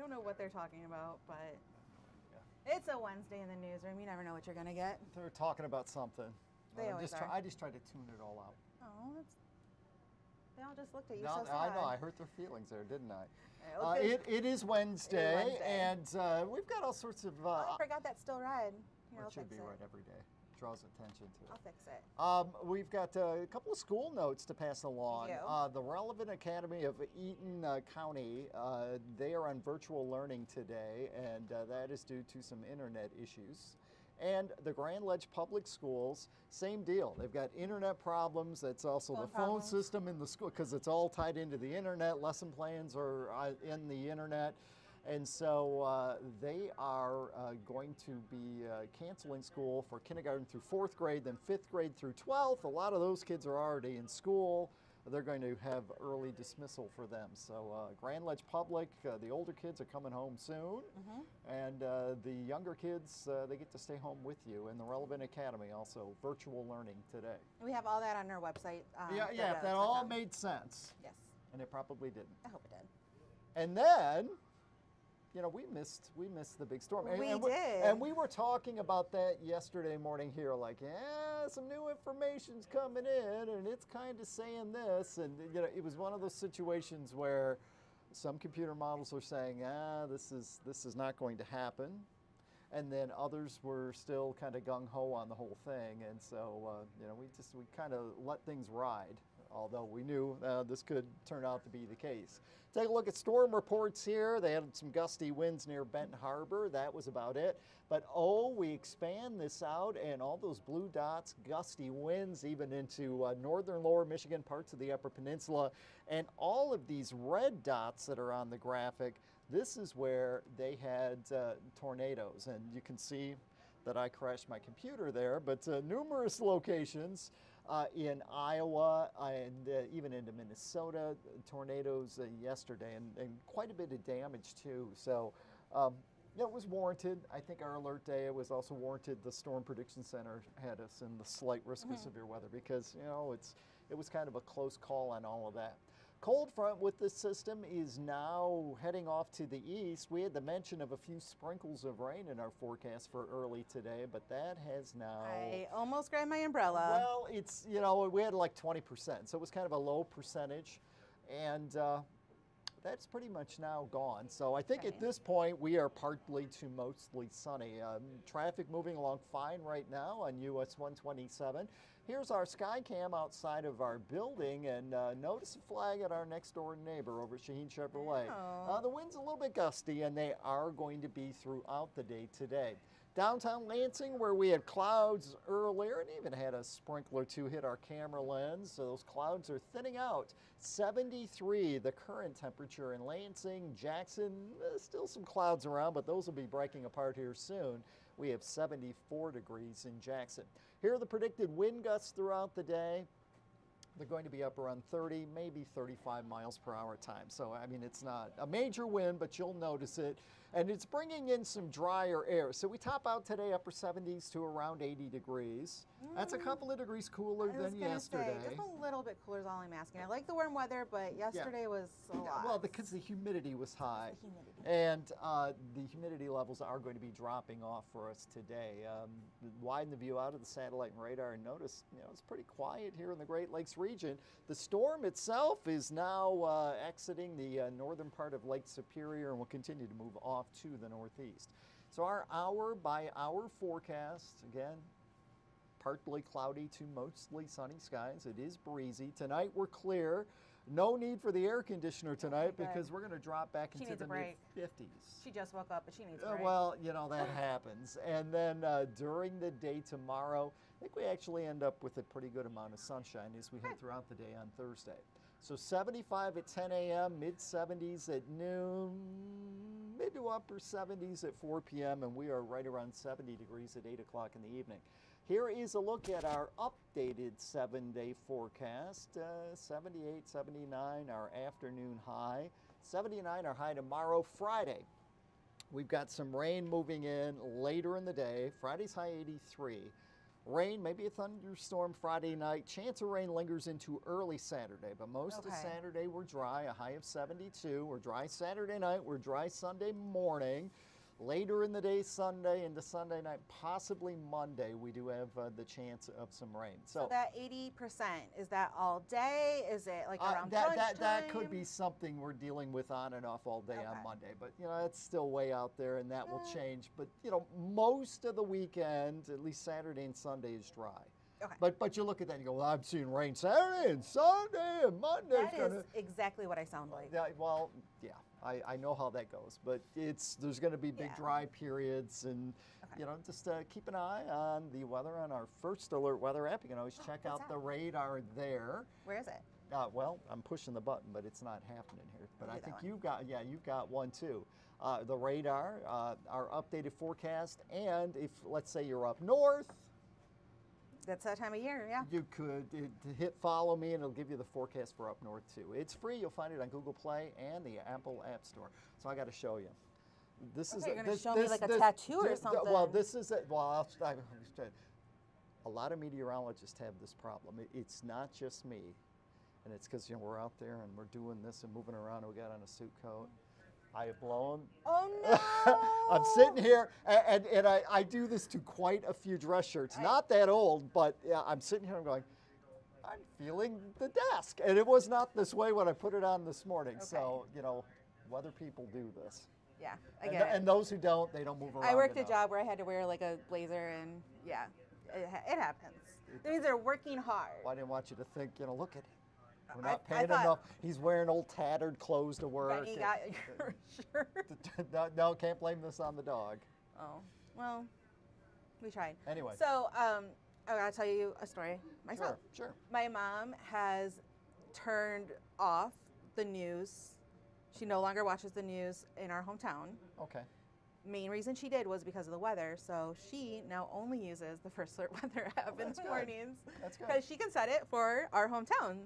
don't know what they're talking about, but Yeah. it's a Wednesday in the newsroom. You never know what you're going to get. They're talking about something. They always are. I just try to tune it all out. Oh, they all just looked at you No, so sad. I know. I hurt their feelings there, didn't I? Well, It is Wednesday, Wednesday. and we've got all sorts of. I forgot that still red. Here, I'll It should fix be it. right every day. Draws attention to it. I'll fix it. We've got a couple of school notes to pass along. You. The Relevant Academy of Eaton County, they are on virtual learning today, and that is due to some internet issues. And the Grand Ledge Public Schools, same deal. They've got internet problems. That's also the phone system in the school, because it's all tied into the internet. Lesson plans are in the internet. And so they are going to be canceling school for kindergarten through 4th grade, then 5th grade through 12th. A lot of those kids are already in school. They're going to have early dismissal for them. So Grand Ledge Public, the older kids are coming home soon. And the younger kids, they get to stay home with you. And the Relevant Academy also, virtual learning today. We have all that on our website. Yeah, if that all made sense. Yes. And it probably didn't. I hope it did. And then, you know, we missed the big storm. We did. And we were talking about that yesterday morning here, like, yeah, some new information's coming in, and it's kind of saying this. And, you know, it was one of those situations where some computer models are saying, this is not going to happen. And then others were still kind of gung-ho on the whole thing. And so, you know, we kind of let things ride, although we knew this could turn out to be the case. Take a look at storm reports here. They had some gusty winds near Benton Harbor. That was about it. But we expand this out, and all those blue dots, gusty winds, even into northern lower Michigan, parts of the Upper Peninsula. And all of these red dots that are on the graphic, this is where they had tornadoes. And you can see that I crashed my computer there, but numerous locations in Iowa and even into Minnesota, tornadoes yesterday, and quite a bit of damage too. So it was warranted. I think our alert day, it was also warranted. The Storm Prediction Center had us in the slight risk of severe weather because, you know, it was kind of a close call on all of that. Cold front with this system is now heading off to the east. We had the mention of a few sprinkles of rain in our forecast for early today, but that has now... I almost grabbed my umbrella. Well, it's, you know, we had like 20%, so it was kind of a low percentage, and that's pretty much now gone. So I think at this point we are partly to mostly sunny. Traffic moving along fine right now on US 127. Here's our sky cam outside of our building, and notice a flag at our next door neighbor over at Shaheen Chevrolet. The wind's a little bit gusty, and they are going to be throughout the day today. Downtown Lansing, where we had clouds earlier and even had a sprinkler or two hit our camera lens, so those clouds are thinning out. 73, the current temperature in Lansing. Jackson, still some clouds around, but those will be breaking apart here soon. We have 74 degrees in Jackson. Here are the predicted wind gusts throughout the day. They're going to be up around 30, maybe 35 miles per hour at times. So, I mean, it's not a major wind, but you'll notice it. And it's bringing in some drier air. So we top out today upper 70s to around 80 degrees. That's a couple of degrees cooler than yesterday. Just a little bit cooler is all I'm asking. I like the warm weather, but yesterday was a lot. Well, because the humidity was high. The humidity. And the humidity levels are going to be dropping off for us today. Widen the view out of the satellite and radar and notice, you know, it's pretty quiet here in the Great Lakes region. The storm itself is now exiting the northern part of Lake Superior and will continue to move off to the northeast. So our hour by hour forecast, again, partly cloudy to mostly sunny skies. It is breezy. Tonight we're clear. No need for the air conditioner tonight because we're going to drop back into the mid-50s. She just woke up, but she needs a break. Well, you know, that happens. And then during the day tomorrow, I think we actually end up with a pretty good amount of sunshine as we head throughout the day on Thursday. So 75 at 10 a.m., mid-70s at noon, maybe upper 70s at 4 p.m., and we are right around 70 degrees at 8 o'clock in the evening. Here is a look at our updated 7-day forecast. 78, 79, our afternoon high. 79, our high tomorrow, Friday. We've got some rain moving in later in the day. Friday's high 83. Rain, maybe a thunderstorm Friday night. Chance of rain lingers into early Saturday, but most of Saturday we're dry, a high of 72. We're dry Saturday night, we're dry Sunday morning. Later in the day, Sunday into Sunday night, possibly Monday, we do have the chance of some rain. So that 80%, is that all day? Is it like around lunchtime? That could be something we're dealing with on and off all day on Monday. But, you know, it's still way out there, and that will change. But, you know, most of the weekend, at least Saturday and Sunday, is dry. Okay. But you look at that and you go, well, I'm seeing rain Saturday and Sunday and Monday. That is exactly what I sound like. Yeah, well, yeah. I know how that goes, but there's going to be big dry periods, and you know, just keep an eye on the weather on our First Alert weather app. You can always check out the radar there. Where is it? Well, I'm pushing the button, but it's not happening here. But I think you've got one too. The radar, our updated forecast, and if let's say you're up north. That's that time of year, yeah. You could hit follow me, and it'll give you the forecast for up north too. It's free. You'll find it on Google Play and the Apple App Store. So I got to show you. This is you're going to show me like a tattoo or something. Well, this is a lot of meteorologists have this problem. It's not just me, and it's because we're out there and we're doing this and moving around. And we got on a suit coat. I have blown. Oh no! I'm sitting here, and I do this to quite a few dress shirts. Not that old, but I'm sitting here and going, I'm feeling the desk. And it was not this way when I put it on this morning. So, you know, weather people do this. Yeah, I get it. And those who don't, they don't move around. I worked a job where I had to wear like a blazer, and yeah, it happens. These are working hard. Well, I didn't want you to think, you know, look at it. We're not paying enough. He's wearing old tattered clothes to work. He got your shirt. No, can't blame this on the dog. Oh, well, we tried. Anyway. So I got to tell you a story myself. Sure. My mom has turned off the news. She no longer watches the news in our hometown. Okay. Main reason she did was because of the weather, so she now only uses the First Alert weather app in the mornings. That's good. Because she can set it for our hometown,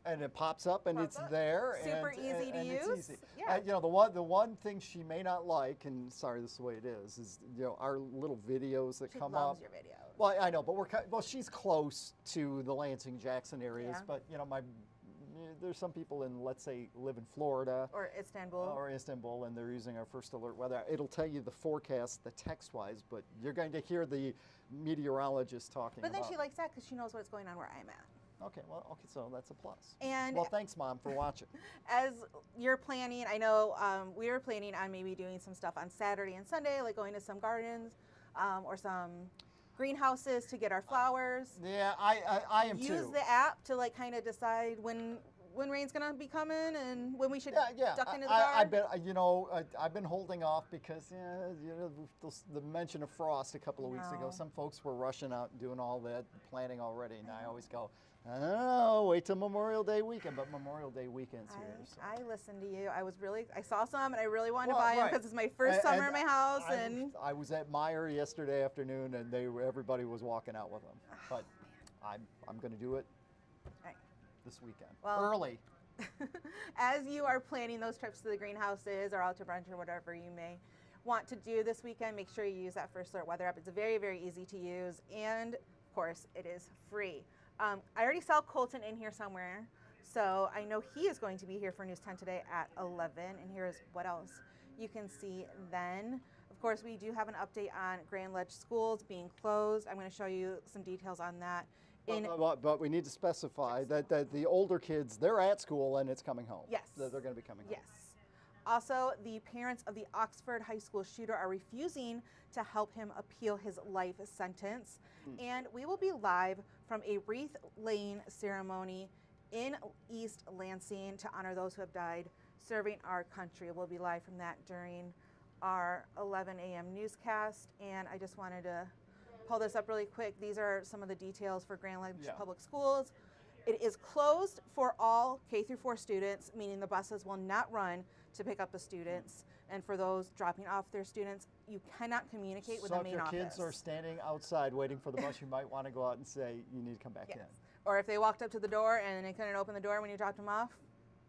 and it pops up and it's there. Super easy to use. It's easy. Yeah. You know, the one thing she may not like, and sorry, this is the way it is you know, our little videos that come up. She loves your videos. Well, I know, but she's close to the Lansing, Jackson areas. Yeah. But you know, there's some people in, let's say, live in Florida. Or Istanbul. And they're using our First Alert weather. It'll tell you the forecast, the text-wise, but you're going to hear the meteorologist talking about. But then she likes that because she knows what's going on where I'm at. Okay, so that's a plus. And well, thanks, Mom, for watching. As you're planning, I know we were planning on maybe doing some stuff on Saturday and Sunday, like going to some gardens or some greenhouses to get our flowers. Yeah, I am too. Use the app to like kind of decide when rain's gonna be coming and when we should duck into the garden. I've been holding off because the mention of frost a couple of weeks ago. Some folks were rushing out and doing all that planning already, and I always go, oh, wait till Memorial Day weekend. But Memorial Day weekend's here. So. I listened to you. I saw some, and I really wanted to buy them because it's my first summer in my house. I was at Meyer yesterday afternoon, and everybody was walking out with them. But I'm going to do it this weekend, early. As you are planning those trips to the greenhouses or out to brunch or whatever you may want to do this weekend, make sure you use that First Alert weather app. It's very, very easy to use, and of course, it is free. I already saw Colton in here somewhere, so I know he is going to be here for News 10 today at 11, and here is what else you can see then. Of course, we do have an update on Grand Ledge schools being closed. I'm going to show you some details on that. But we need to specify that the older kids, they're at school and it's coming home. Yes. They're going to be coming home. Yes. Also, the parents of the Oxford High School shooter are refusing to help him appeal his life sentence. And we will be live from a wreath-laying ceremony in East Lansing to honor those who have died serving our country. We'll be live from that during our 11 a.m. newscast. And I just wanted to pull this up really quick. These are some of the details for Grand Ledge Public Schools. It is closed for all K through 4 students, meaning the buses will not run to pick up the students. And for those dropping off their students, you cannot communicate with the main office. So if your kids are standing outside waiting for the bus, you might want to go out and say, you need to come back in. Or if they walked up to the door and they couldn't open the door when you dropped them off,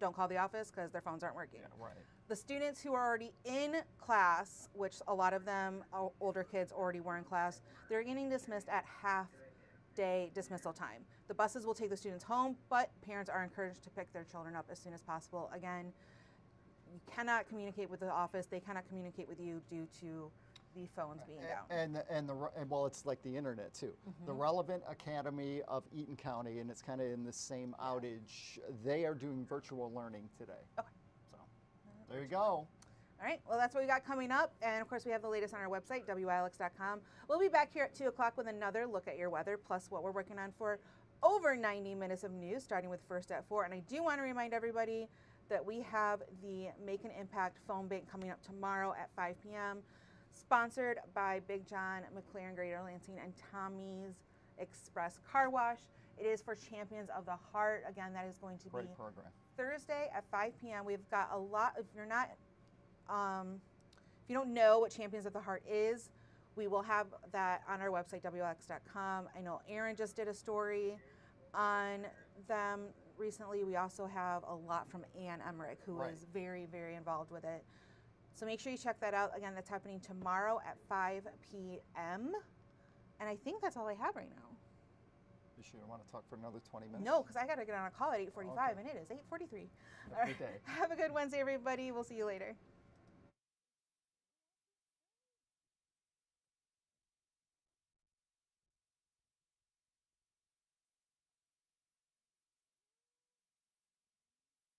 don't call the office because their phones aren't working. Yeah, right. The students who are already in class, which a lot of them, older kids, already were in class, they're getting dismissed at half day dismissal time. The buses will take the students home, but parents are encouraged to pick their children up as soon as possible. Again, you cannot communicate with the office. They cannot communicate with you due to the phones being down. And well, it's like the internet too. The Relevant Academy of Eaton County, and it's kind of in the same outage. They are doing virtual learning today. Okay. So there you go. All right, well, that's what we got coming up. And of course, we have the latest on our website, WILX.com. We'll be back here at 2 o'clock with another look at your weather, plus what we're working on for over 90 minutes of news, starting with First at 4. And I do want to remind everybody that we have the Make an Impact phone bank coming up tomorrow at 5 p.m., sponsored by Big John, McLaren Greater Lansing, and Tommy's Express Car Wash. It is for Champions of the Heart. Again, that is going to Great be program. Thursday at 5 p.m. We've got a lot. If you're not, if you don't know what Champions of the Heart is, we will have that on our website, WLX.com. I know Aaron just did a story on them recently. We also have a lot from Ann Emmerich, who is very, very involved with it. So make sure you check that out. Again, that's happening tomorrow at 5 p.m. And I think that's all I have right now. You sure want to talk for another 20 minutes? No, because I got to get on a call at 8:45, and it is 8:43. All right. Have a good Wednesday, everybody. We'll see you later.